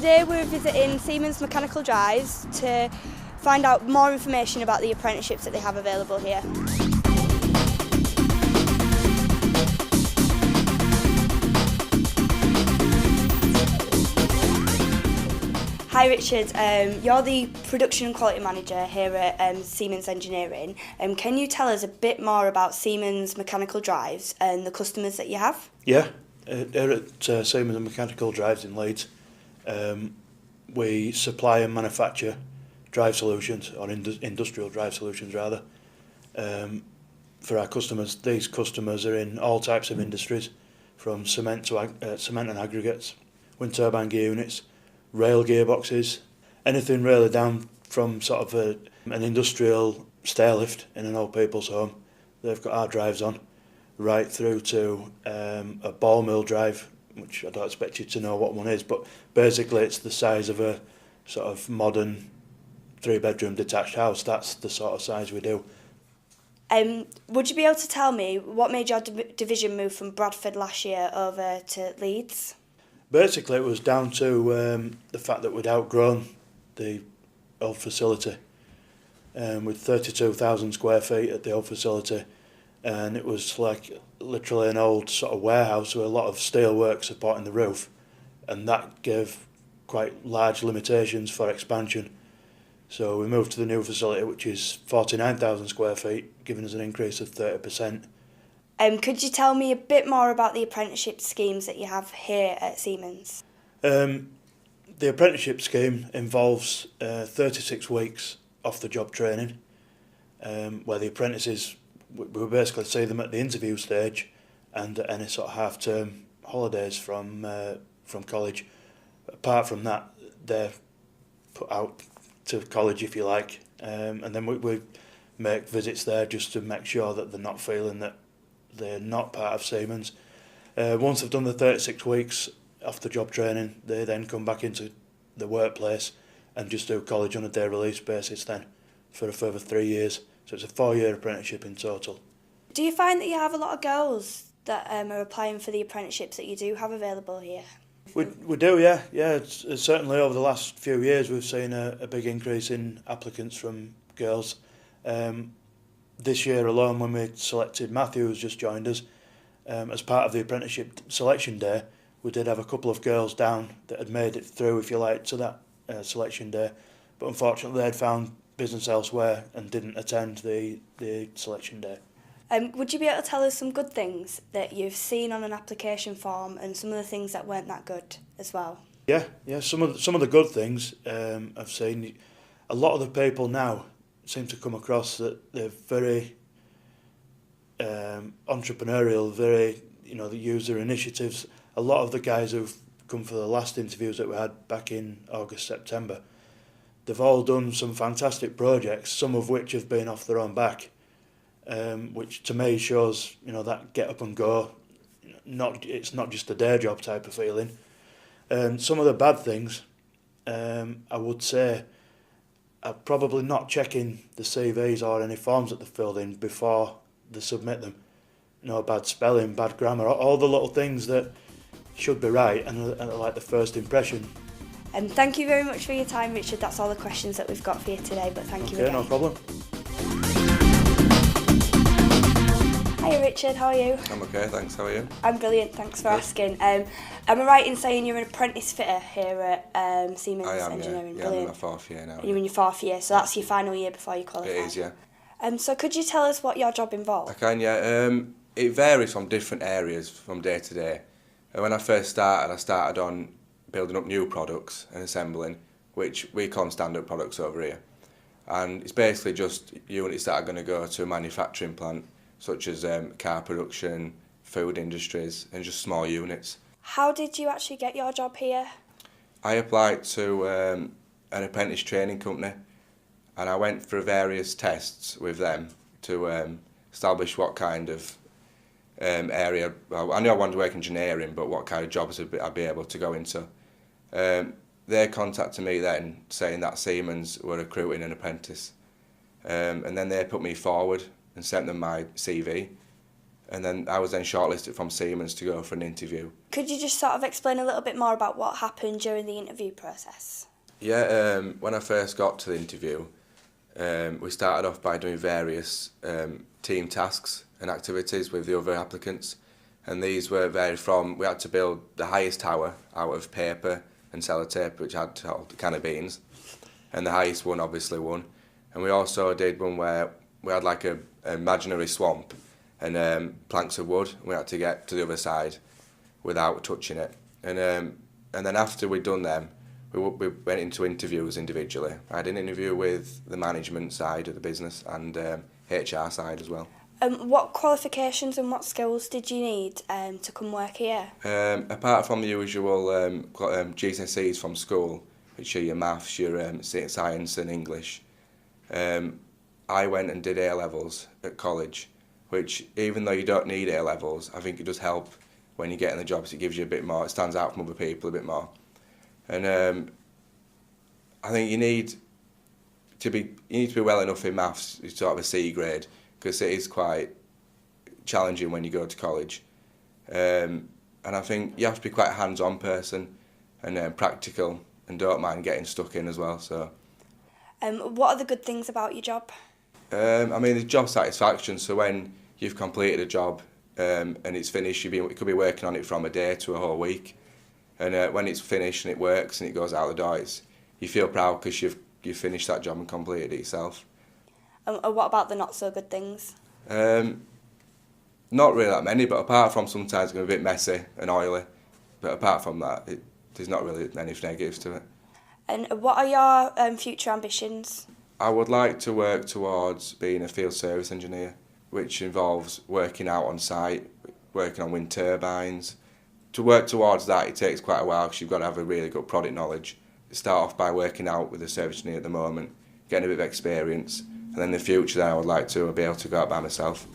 Today we're visiting Siemens Mechanical Drives to find out more information about the apprenticeships that they have available here. Hi Richard, you're the Production and Quality Manager here at Siemens Engineering. Can you tell us a bit more about Siemens Mechanical Drives and the customers that you have? Yeah, here at Siemens Mechanical Drives in Leeds, we supply and manufacture drive solutions, or industrial drive solutions rather, for our customers. These customers are in all types of industries, from cement to cement and aggregates, wind turbine gear units, rail gearboxes, anything really down from sort of an industrial stair lift in an old people's home. They've got our drives on, right through to a ball mill drive, which I don't expect you to know what one is, but basically it's the size of a sort of modern 3-bedroom detached house. That's the sort of size we do. Would you be able to tell me what made your division move from Bradford last year over to Leeds? Basically it was down to the fact that we'd outgrown the old facility, with 32,000 square feet at the old facility, and it was like literally an old sort of warehouse with a lot of steel work supporting the roof, and that gave quite large limitations for expansion. So we moved to the new facility, which is 49,000 square feet, giving us an increase of 30%. Could you tell me a bit more about the apprenticeship schemes that you have here at Siemens? The apprenticeship scheme involves 36 weeks off-the-job training, where the apprentices, we basically see them at the interview stage and at any sort of half-term holidays from college. Apart from that, they're put out to college, if you like, and then we make visits there just to make sure that they're not feeling that they're not part of Siemens. Once they've done the 36 weeks off-the-job training, they then come back into the workplace and just do college on a day release basis then for a further 3 years. So it's a 4-year apprenticeship in total. Do you find that you have a lot of girls that are applying for the apprenticeships that you do have available here? We do, yeah. It's certainly over the last few years we've seen a big increase in applicants from girls. This year alone, when we selected Matthew, who's just joined us, as part of the apprenticeship selection day, we did have a couple of girls down that had made it through, if you like, to that selection day, but unfortunately they'd found business elsewhere and didn't attend the selection day. Would you be able to tell us some good things that you've seen on an application form and some of the things that weren't that good as well? Yeah. Some of the good things I've seen. A lot of the people now seem to come across that they're very entrepreneurial, very, they use their initiatives. A lot of the guys who've come for the last interviews that we had back in August, September, they've all done some fantastic projects, some of which have been off their own back, which to me shows, that get up and go. It's not just a day job type of feeling. Some of the bad things, I would say, are probably not checking the CVs or any forms that they've filled in before they submit them. Bad spelling, bad grammar, all the little things that should be right and are like the first impression. Thank you very much for your time, Richard. That's all the questions that we've got for you today, but thank you again. Okay, no problem. Hi Richard, how are you? I'm okay, thanks. How are you? I'm brilliant, thanks for asking. Am I right in saying you're an apprentice fitter here at Siemens Engineering? Yeah, I'm in my 4th year now. You're in your 4th year, so that's your final year before you qualify? It is, yeah. So could you tell us what your job involves? I can, yeah. It varies from different areas from day to day. When I first started, I started on building up new products and assembling, which we call standard products over here. And it's basically just units that are going to go to a manufacturing plant, such as car production, food industries, and just small units. How did you actually get your job here? I applied to an apprentice training company, and I went through various tests with them to establish what kind of area. Well, I knew I wanted to work engineering, but what kind of jobs I'd be able to go into. They contacted me then saying that Siemens were recruiting an apprentice, and then they put me forward and sent them my CV. and then I was then shortlisted from Siemens to go for an interview. Could you just sort of explain a little bit more about what happened during the interview process? Yeah, when I first got to the interview, we started off by doing various team tasks and activities with the other applicants, and these were varied from, we had to build the highest tower out of paper and sellotape, which had to hold a can of beans, and the highest one obviously won. And we also did one where we had like an imaginary swamp and planks of wood, and we had to get to the other side without touching it. And then after we'd done them, we went into interviews individually. I had an interview with the management side of the business and HR side as well. What qualifications and what skills did you need to come work here? Apart from the usual GCSEs from school, which are your maths, your science and English, I went and did A-levels at college, which even though you don't need A-levels, I think it does help when you get in the jobs. It gives you a bit more, it stands out from other people a bit more. And I think you need to be well enough in maths, sort of a C grade, because it is quite challenging when you go to college. And I think you have to be quite a hands-on person and practical, and don't mind getting stuck in as well. So. What are the good things about your job? I mean, the job satisfaction. So when you've completed a job and it's finished, you could be working on it from a day to a whole week. And when it's finished and it works and it goes out the door, you feel proud because you've finished that job and completed it yourself. What about the not so good things? Not really that many, but apart from sometimes going to be a bit messy and oily. But apart from that, there's not really any negatives to it. And what are your future ambitions? I would like to work towards being a field service engineer, which involves working out on site, working on wind turbines. To work towards that, it takes quite a while because you've got to have a really good product knowledge. Start off by working out with a service engineer at the moment, getting a bit of experience, and then in the future then I would like to be able to go out by myself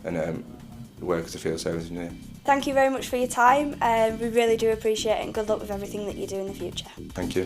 and work as a field service engineer. Thank you very much for your time. We really do appreciate it, and good luck with everything that you do in the future. Thank you.